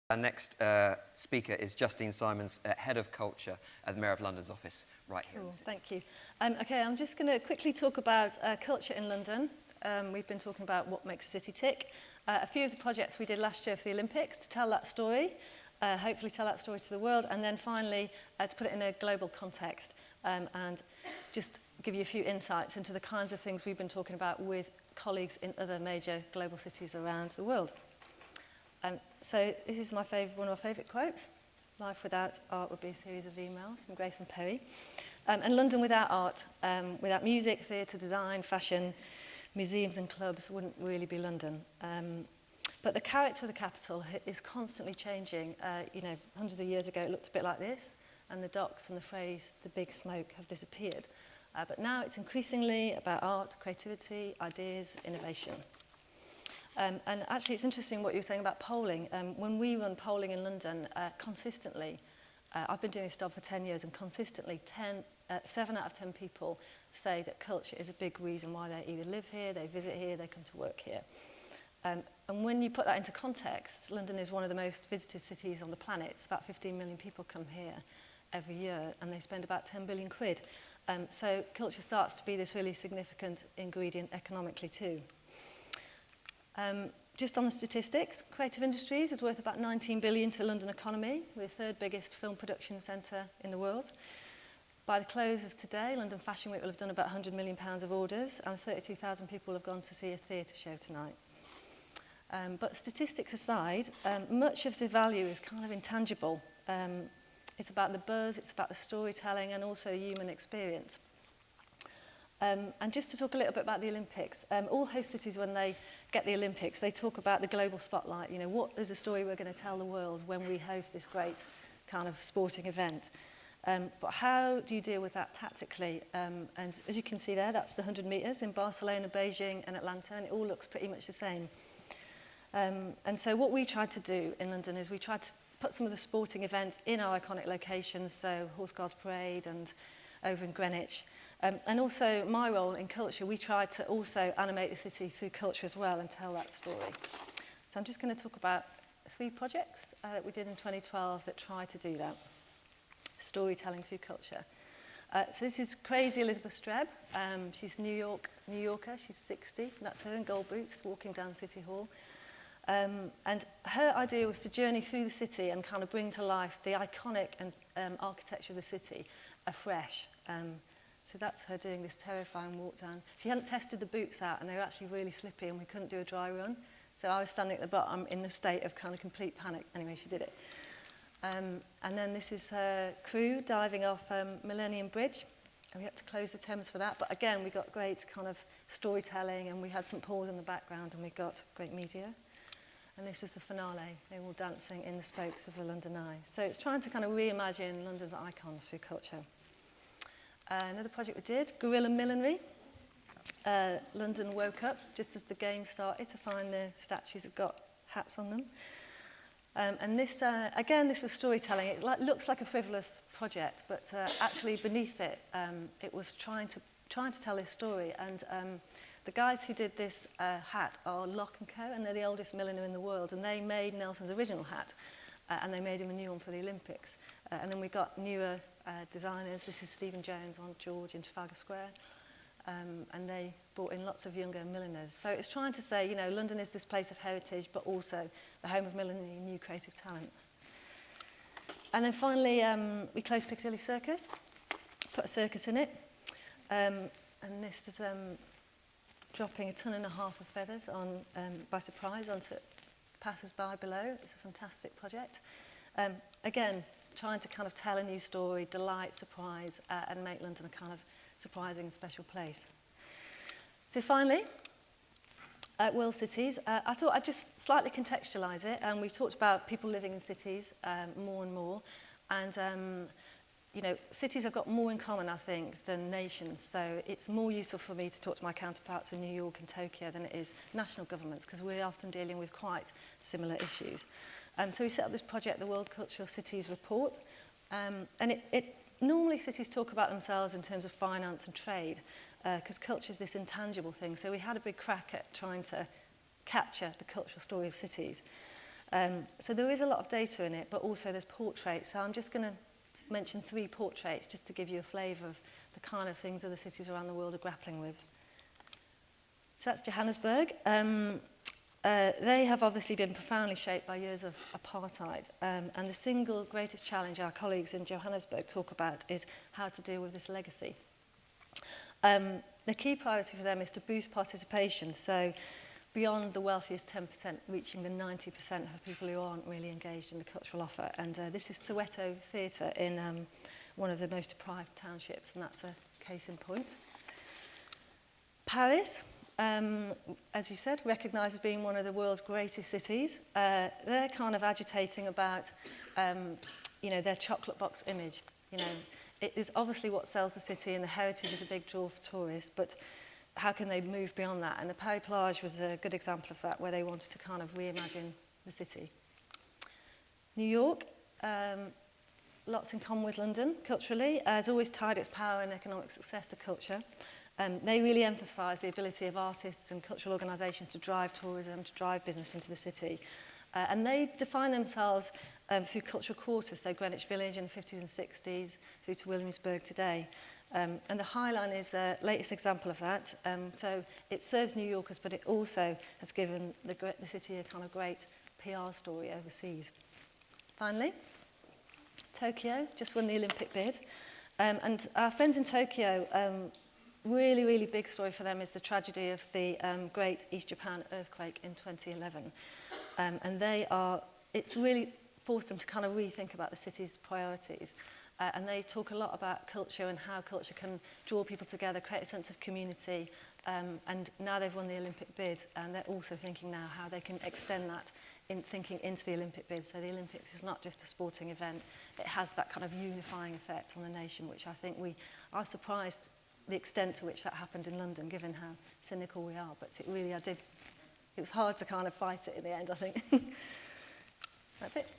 Our next speaker is Justine Simon, Head of Culture at the Mayor of London's office, right here. Cool, thank you. Okay, I'm just going to quickly talk about culture in London. We've been talking about what makes a city tick. A few of the projects we did last year for the Olympics to tell that story, hopefully tell that story to the world, and then finally to put it in a global context and just give you a few insights into the kinds of things we've been talking about with colleagues in other major global cities around the world. So this is one of my favourite quotes. Life without art would be a series of emails from Grace and Perry. And London without art, without music, theatre, design, fashion, museums and clubs wouldn't really be London. But the character of the capital is constantly changing. Hundreds of years ago it looked a bit like this, and the docks and the phrase, the big smoke, have disappeared. But now it's increasingly about art, creativity, ideas, innovation. And actually, it's interesting what you were saying about polling. When we run polling in London, consistently, I've been doing this job for 10 years, and consistently 7 out of 10 people say that culture is a big reason why they either live here, they visit here, they come to work here. And when you put that into context, London is one of the most visited cities on the planet. It's about 15 million people come here every year, and they spend about 10 billion quid. So culture starts to be this really significant ingredient economically too. Just on the statistics, creative industries is worth about 19 billion to the London economy. We're the third biggest film production centre in the world. By the close of today, London Fashion Week will have done about £100 million of orders, and 32,000 people have gone to see a theatre show tonight. But statistics aside, much of the value is kind of intangible. It's about the buzz, it's about the storytelling, and also human experience. And just to talk a little bit about the Olympics, all host cities, when they get the Olympics, they talk about the global spotlight. You know, what is the story we're going to tell the world when we host this great kind of sporting event? But how do you deal with that tactically? And as you can see there, that's the 100 metres in Barcelona, Beijing and Atlanta, and it all looks pretty much the same. And so what we tried to do in London is we tried to put some of the sporting events in our iconic locations, so Horse Guards Parade and over in Greenwich. And also my role in culture, we tried to also animate the city through culture as well and tell that story. So I'm just going to talk about 3 projects that we did in 2012 that try to do that. Storytelling through culture. So this is Crazy Elizabeth Streb. She's New Yorker, she's 60, and that's her in gold boots walking down City Hall. And her idea was to journey through the city and kind of bring to life the iconic and architecture of the city afresh. So that's her doing this terrifying walk down. She hadn't tested the boots out, and they were actually really slippy, and we couldn't do a dry run. So I was standing at the bottom in the state of kind of complete panic. Anyway, she did it. And then this is her crew diving off Millennium Bridge. And we had to close the Thames for that. But again, we got great kind of storytelling, and we had St Paul's in the background, and we got great media. And this was the finale. They were all dancing in the spokes of the London Eye. So it's trying to kind of reimagine London's icons through culture. Another project we did, Guerrilla Millinery. London woke up just as the game started to find the statues that got hats on them. And this, again, this was storytelling. It looks like a frivolous project, but actually beneath it, it was trying to tell this story. And the guys who did this hat are Lock & Co, and they're the oldest milliner in the world. And they made Nelson's original hat, and they made him a new one for the Olympics. And then we got newer designers. This is Stephen Jones on George in Trafalgar Square. And they brought in lots of younger milliners. So it's trying to say, you know, London is this place of heritage, but also the home of millinery and new creative talent. And then finally, we closed Piccadilly Circus, put a circus in it. And this is dropping 1.5 tons of feathers on, by surprise onto passers-by below. It's a fantastic project. Again, trying to kind of tell a new story, delight, surprise, and make London a kind of surprising and special place. So finally, world cities. I thought I'd just slightly contextualise it. We've talked about people living in cities more and more. And, you know, cities have got more in common, I think, than nations. So it's more useful for me to talk to my counterparts in New York and Tokyo than it is national governments, because we're often dealing with quite similar issues. So we set up this project, the World Cultural Cities Report. And normally cities talk about themselves in terms of finance and trade, because culture is this intangible thing. So we had a big crack at trying to capture the cultural story of cities. So there is a lot of data in it, but also there's portraits. So I'm just going to mention 3 portraits just to give you a flavour of the kind of things other cities around the world are grappling with. So that's Johannesburg. They have obviously been profoundly shaped by years of apartheid, and the single greatest challenge our colleagues in Johannesburg talk about is how to deal with this legacy. The key priority for them is to boost participation, so beyond the wealthiest 10%, reaching the 90% of people who aren't really engaged in the cultural offer. And this is Soweto Theatre in one of the most deprived townships, and that's a case in point. Paris, as you said, recognised as being one of the world's greatest cities. They're kind of agitating about, their chocolate box image. It is obviously what sells the city, and the heritage is a big draw for tourists, but how can they move beyond that? And the Paris Plage was a good example of that, where they wanted to kind of reimagine the city. New York, lots in common with London culturally, has always tied its power and economic success to culture. They really emphasise the ability of artists and cultural organisations to drive tourism, to drive business into the city. And they define themselves through cultural quarters, so Greenwich Village in the 50s and 60s, through to Williamsburg today. And the High Line is the latest example of that. So it serves New Yorkers, but it also has given the city a kind of great PR story overseas. Finally, Tokyo just won the Olympic bid. And our friends in Tokyo, really, really big story for them is the tragedy of the great East Japan earthquake in 2011. And it's really forced them to kind of rethink about the city's priorities. And they talk a lot about culture and how culture can draw people together, create a sense of community. And now they've won the Olympic bid, and they're also thinking now how they can extend that in thinking into the Olympic bid. So the Olympics is not just a sporting event. It has that kind of unifying effect on the nation, which I think we are surprised the extent to which that happened in London, given how cynical we are. But it was hard to kind of fight it in the end, I think. That's it.